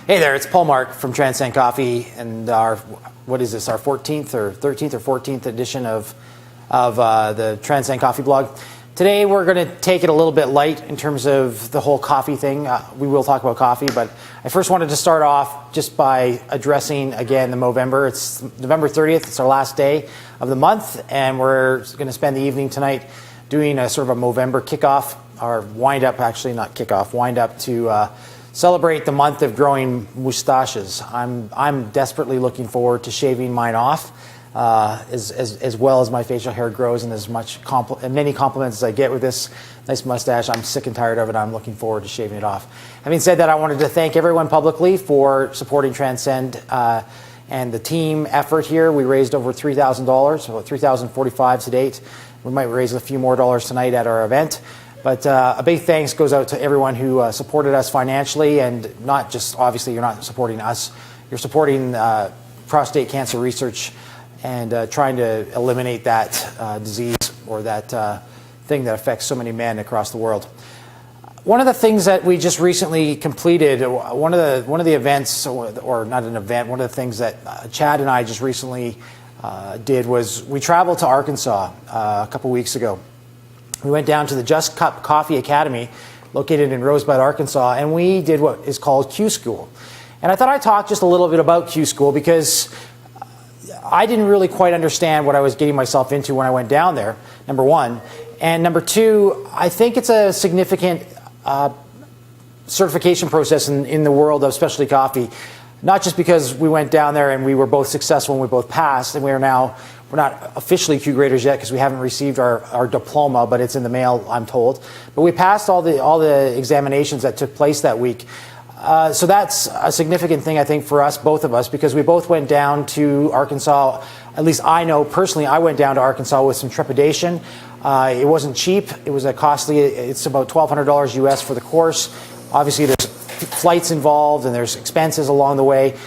Hey there, it's Poul Mark from Transcend Coffee, and our 14th or 13th or 14th edition of the Transcend Coffee blog. Today we're going to take it a little bit light in terms of the whole coffee thing. We will talk about coffee, but I first wanted to start off just by addressing again the Movember. It's November 30th, it's our last day of the month, and we're going to spend the evening tonight doing a sort of a Movember kickoff, or wind up, actually not kickoff, wind up to celebrate the month of growing mustaches. I'm desperately looking forward to shaving mine off, as well as my facial hair grows, and as many compliments as I get with this nice mustache. I'm sick and tired of it. I'm looking forward to shaving it off. Having said that, I wanted to thank everyone publicly for supporting Transcend and the team effort here. We raised over $3,000, so $3,045 to date. We might raise a few more dollars tonight at our event. But a big thanks goes out to everyone who supported us financially, and not just, obviously, you're not supporting us, you're supporting prostate cancer research and trying to eliminate that disease or that thing that affects so many men across the world. One of the things that we just recently completed, one of the events, or not an event, one of the things that Chad and I just recently did was we traveled to Arkansas a couple weeks ago. We went down to the Just Cup Coffee Academy located in Rosebud, Arkansas, and we did what is called Q School. And I thought I'd talk just a little bit about Q School because I didn't really quite understand what I was getting myself into when I went down there, number one. And number two, I think it's a significant certification process in the world of specialty coffee, not just because we went down there and we were both successful and we both passed, and we're not officially QGraders yet because we haven't received our diploma, but it's in the mail, I'm told. But we passed all the examinations that took place that week. So that's a significant thing, I think, for us, both of us, because we both went down to Arkansas. At least I know personally, I went down to Arkansas with some trepidation. It wasn't cheap. It was it's about $1,200 US for the course. Obviously, there's flights involved and there's expenses along the way.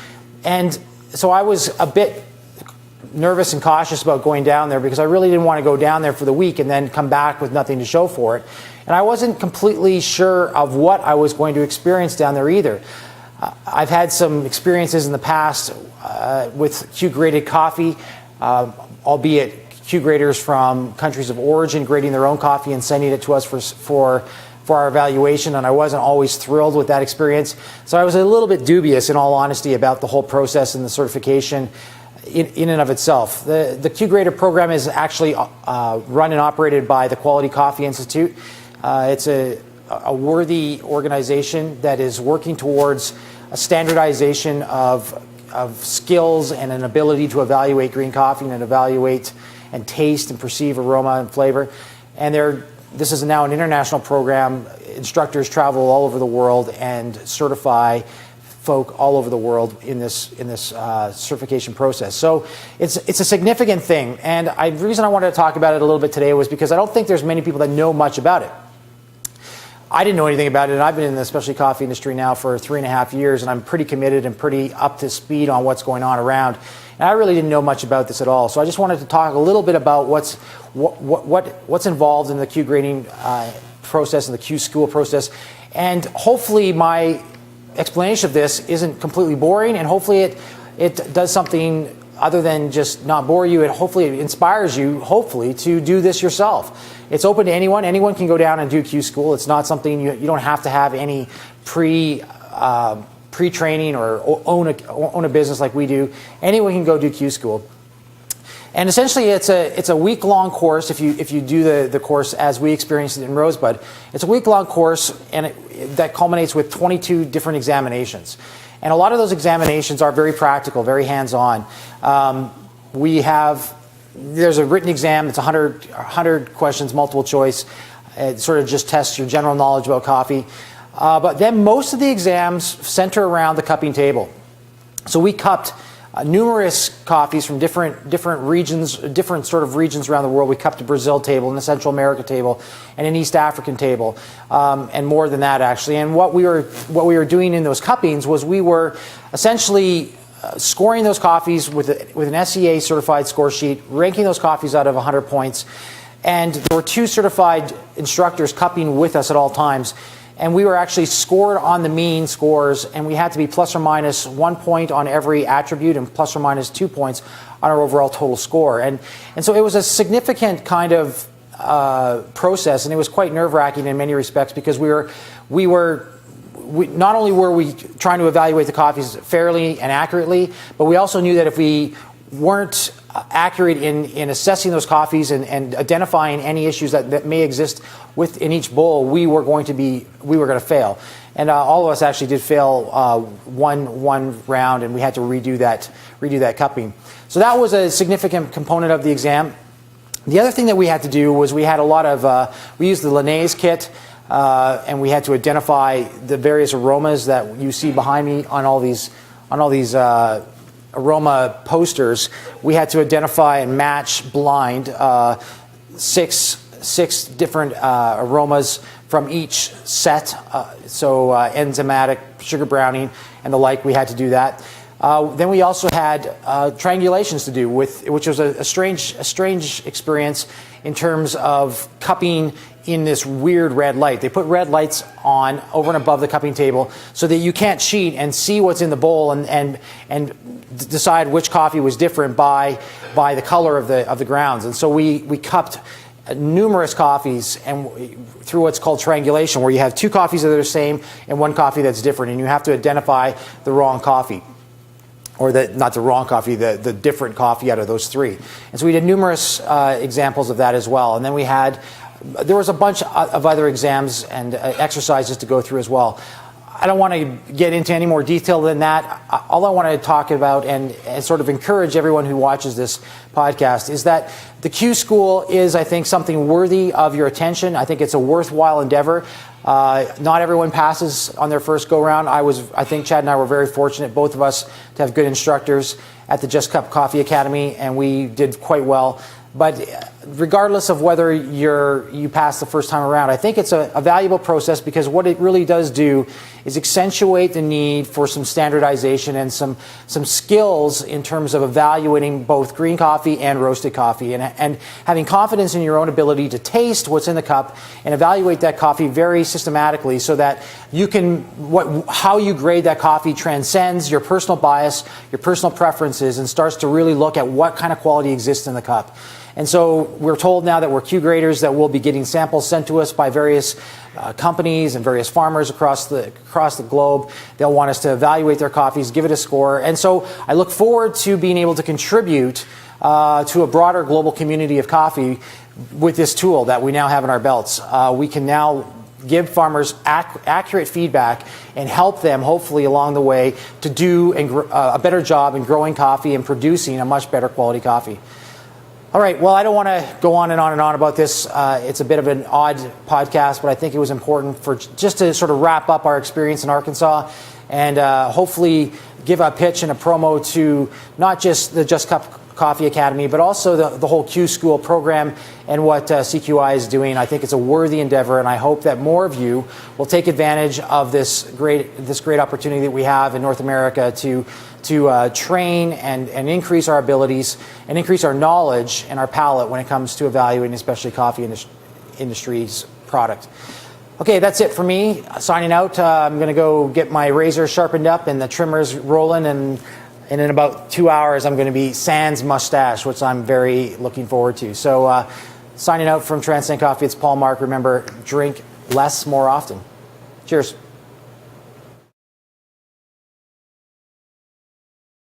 And so I was a bit nervous and cautious about going down there because I really didn't want to go down there for the week and then come back with nothing to show for it. And I wasn't completely sure of what I was going to experience down there either. I've had some experiences in the past with QGraded coffee, albeit QGraders from countries of origin grading their own coffee and sending it to us for our evaluation, and I wasn't always thrilled with that experience. So I was a little bit dubious, in all honesty, about the whole process and the certification in and of itself. The QGraded program is actually run and operated by the Quality Coffee Institute. It's a worthy organization that is working towards a standardization of skills and an ability to evaluate green coffee and evaluate and taste and perceive aroma and flavor. And this is now an international program. Instructors travel all over the world and certify folk all over the world in this certification process. So it's a significant thing, and the reason I wanted to talk about it a little bit today was because I don't think there's many people that know much about it. I didn't know anything about it, and I've been in the specialty coffee industry now for 3.5 years, and I'm pretty committed and pretty up to speed on what's going on around. And I really didn't know much about this at all. So I just wanted to talk a little bit about what's involved in the Q grading process and the Q school process, and hopefully my explanation of this isn't completely boring, and hopefully it does something other than just not bore you. Hopefully it inspires you, hopefully, to do this yourself. It's open to anyone. Anyone can go down and do Q school. It's not something you don't have to have any pre-training or own a business like we do. Anyone can go do Q school. And essentially, it's a week-long course. If you do the course as we experienced it in Rosebud, it's a week-long course, and that culminates with 22 different examinations. And a lot of those examinations are very practical, very hands-on. There's a written exam. It's 100 questions, multiple choice. It sort of just tests your general knowledge about coffee. But then most of the exams center around the cupping table. So we cupped numerous coffees from different regions, different sort of regions around the world. We cupped a Brazil table, and a Central America table, and an East African table, and more than that actually. And what we were doing in those cuppings was we were essentially scoring those coffees with an SEA certified score sheet, ranking those coffees out of 100 points, and there were 2 certified instructors cupping with us at all times. and we were actually scored on the mean scores, and we had to be plus or minus 1 point on every attribute and plus or minus 2 points on our overall total score. And so it was a significant kind of process, and it was quite nerve-wracking in many respects, because we not only were we trying to evaluate the coffees fairly and accurately, but we also knew that if we weren't accurate in assessing those coffees and identifying any issues that may exist within each bowl, we were going to fail. And all of us actually did fail one round, and we had to redo that cupping. So that was a significant component of the exam. The other thing that we had to do was we had a lot of we used the Linnaeus kit, and we had to identify the various aromas that you see behind me on all these aroma posters. We had to identify and match blind six different aromas from each set, so enzymatic, sugar browning, and the like. We had to do that. Then we also had triangulations to do, which was a strange experience in terms of cupping in this weird red light. They put red lights on over and above the cupping table so that you can't cheat and see what's in the bowl and decide which coffee was different by the color of the grounds. And so we cupped numerous coffees and through what's called triangulation, where you have two coffees that are the same and one coffee that's different, and you have to identify the wrong coffee. Or not the wrong coffee, the different coffee out of those three. And so we did numerous examples of that as well. And then there was a bunch of other exams and exercises to go through as well. I don't want to get into any more detail than that. All I want to talk about and sort of encourage everyone who watches this podcast is that the Q School is, I think, something worthy of your attention. I think it's a worthwhile endeavor. Not everyone passes on their first go-round. I think Chad and I were very fortunate, both of us, to have good instructors at the Just Cup Coffee Academy, and we did quite well. But regardless of whether you pass the first time around, I think it's a valuable process, because what it really does do is accentuate the need for some standardization and some skills in terms of evaluating both green coffee and roasted coffee, and having confidence in your own ability to taste what's in the cup and evaluate that coffee very systematically, so that how you grade that coffee transcends your personal bias, your personal preferences, and starts to really look at what kind of quality exists in the cup. And so we're told now that we're QGraders, that we'll be getting samples sent to us by various companies and various farmers across the globe. They'll want us to evaluate their coffees, give it a score. And so I look forward to being able to contribute to a broader global community of coffee with this tool that we now have in our belts. We can now give farmers accurate feedback and help them, hopefully along the way, to do a better job in growing coffee and producing a much better quality coffee. All right, well, I don't want to go on and on and on about this. It's a bit of an odd podcast, but I think it was important just to sort of wrap up our experience in Arkansas and hopefully give a pitch and a promo to not just the Just Cup Coffee Academy, but also the whole Q School program and what CQI is doing. I think it's a worthy endeavor, and I hope that more of you will take advantage of this great opportunity that we have in North America to train and increase our abilities and increase our knowledge and our palate when it comes to evaluating especially coffee industry's product. Okay, that's it for me. Signing out. I'm going to go get my razor sharpened up and the trimmers rolling, and in about 2 hours I'm going to be sans mustache, which I'm very looking forward to. So signing out from Transcend Coffee, it's Poul Mark. Remember, drink less more often. Cheers.